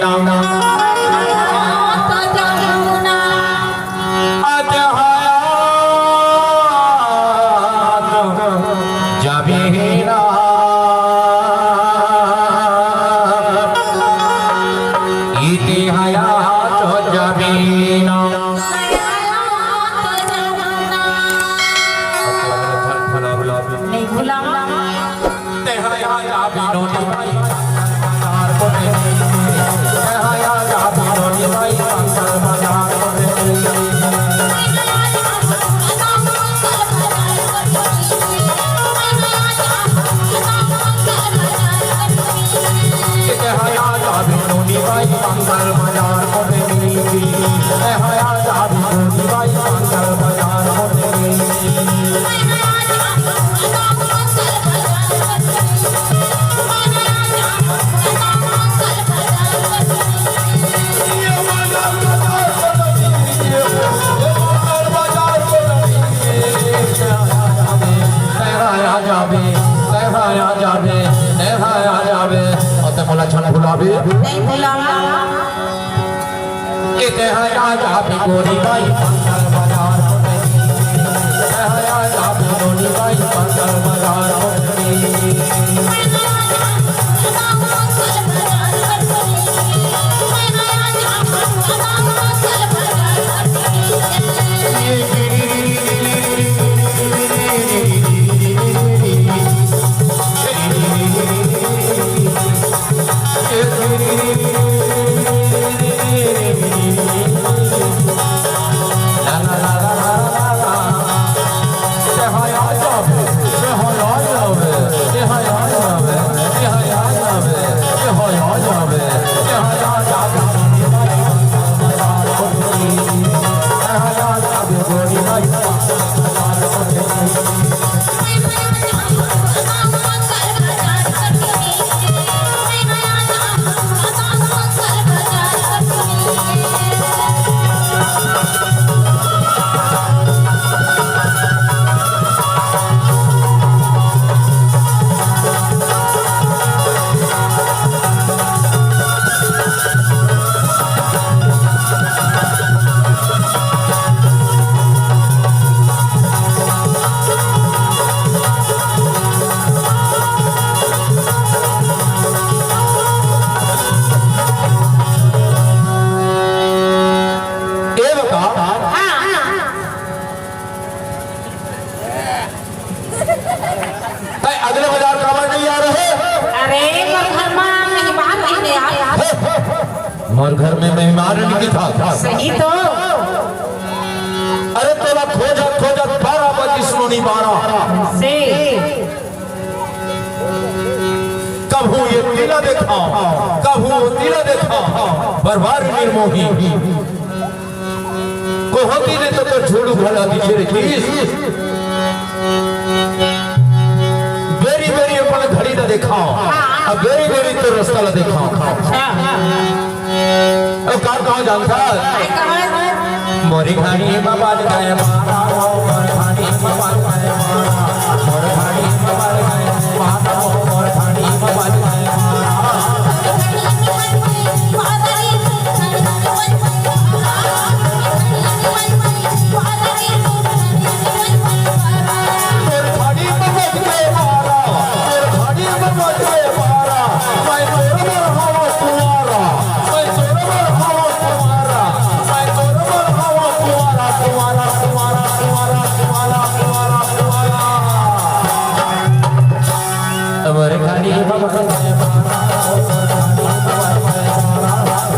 ना नहीं भूला गोरी बाई मंगल बाजार गोरी बाई मंगल बाजार और घर में मेहमान नहीं था सही तो अरे तेरा खोजा खोजा 12 बजे सुनी 12 से कब हूँ ये तिला देखा कब हूँ तिला देखा बर्बाद निर्मोही को होती ने तो झोड़ू भला दीजिए रे बेरी बेरी अपन घड़ी ना देखा अब बेरी बेरी तो रास्ता ला देखा कहाँ जानता मोरी घाड़ी बाबा गाय मारा मोर घाड़ी बाबा गाय मारा मोर घाड़ी बाबा गाय मारा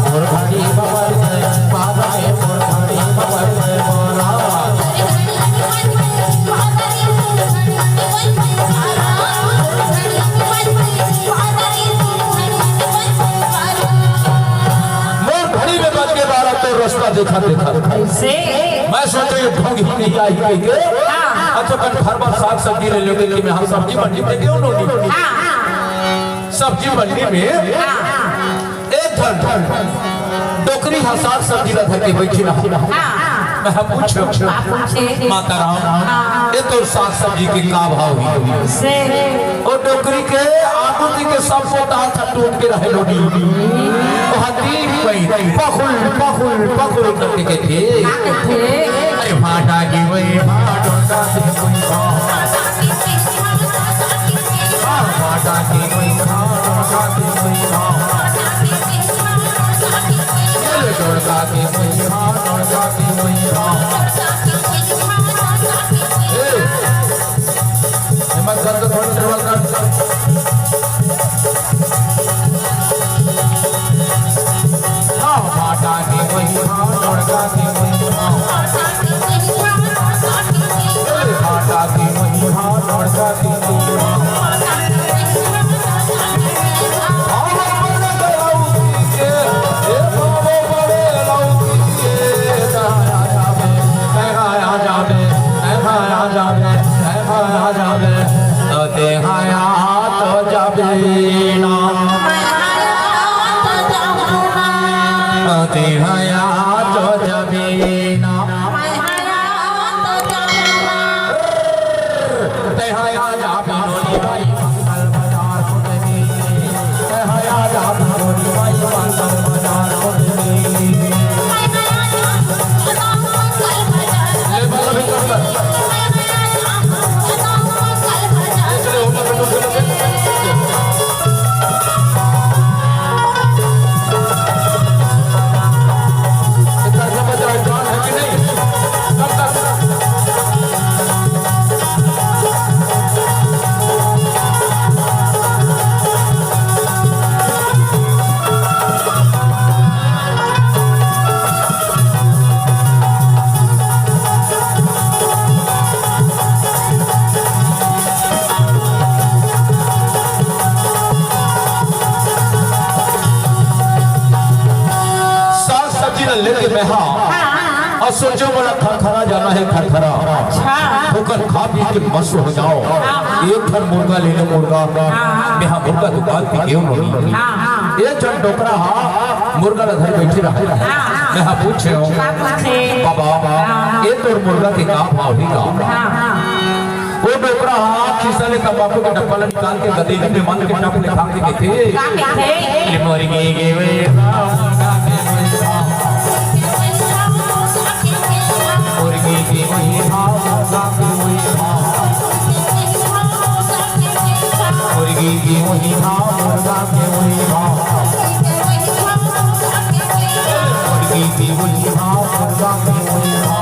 मोर घाड़ी बाबा गाय देखा देखा मैं सोचा ये ढोंगी नहीं आई के अच्छा कल हर बार साग सब्जी ले लोगे कि मैं हम सब्जी मंडी में क्यों नहीं सब्जी मंडी में एक धन टोकरी साग सब्जी ला धके बैठी ना मैं पूछो माता राम ये तो साग सब्जी की का भाव हुई से और टोकरी के आपूर्ति के सब पोता टूट के रहे लोगी तो हती कोई पकुल पकुल पकुल करके कहते अरे भाटा की वही भाटों का कोई भाटा की वही भाटों का कोई डोरका की वही भाटों का कोई हिम्मत कर तो थोड़ी देर कर भाटा की वही डोरका की वही भाटा की वही डोरका की लेके मैं और सोचो बड़ा खरखरा जाना है खरखरा होकर खा पी के मस्त हो जाओ एक घर मुर्गा ले लो मुर्गा मैं मुर्गा दुकान पे क्यों नहीं ये जन डोकरा मुर्गा घर बैठे रहा मैं पूछे बाबा ये तो मुर्गा के का भाव ही का वो डोकरा खिसाले तंबाकू का डब्बा निकाल के गदेली में मन के टप ले खा के थे मुर्गी के वे मुर्गी की वही मुर्गी की वही मुर्गा के वही मुर्गी की वही मुर्गा के वही मुर्गी की वही मुर्गा के वही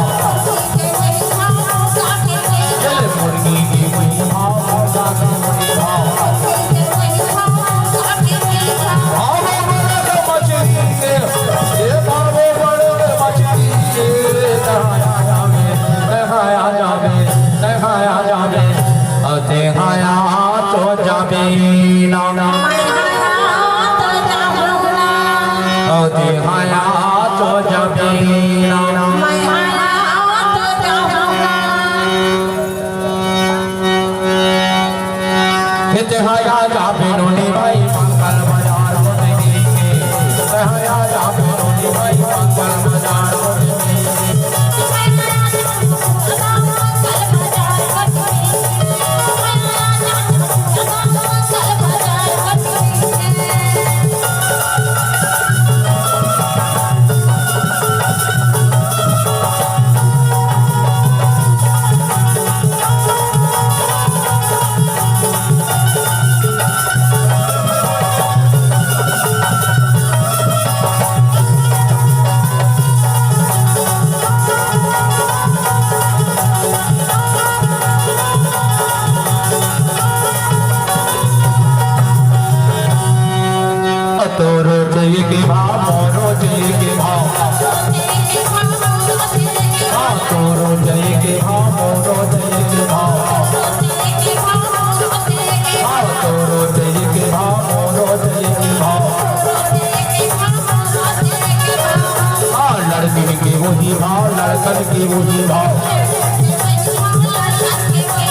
भाव लड़कन की वही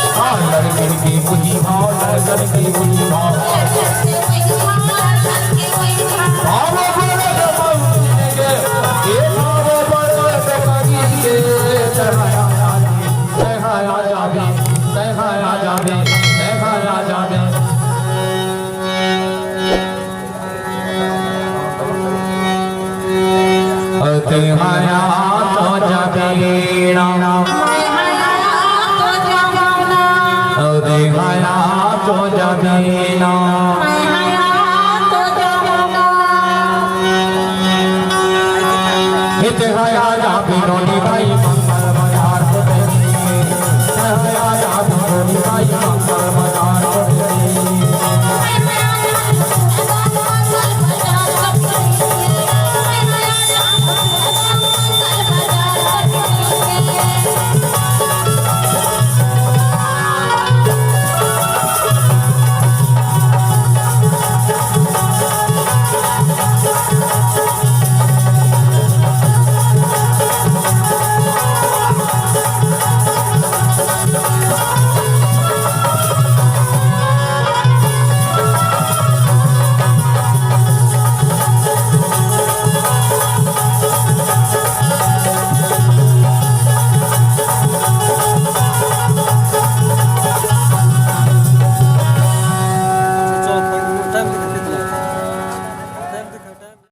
भाव लड़कन की वही भाव लड़कन की वही भाव देहाया तो जबीना देहाया तो जबीना देहाया जबीनो नी भाई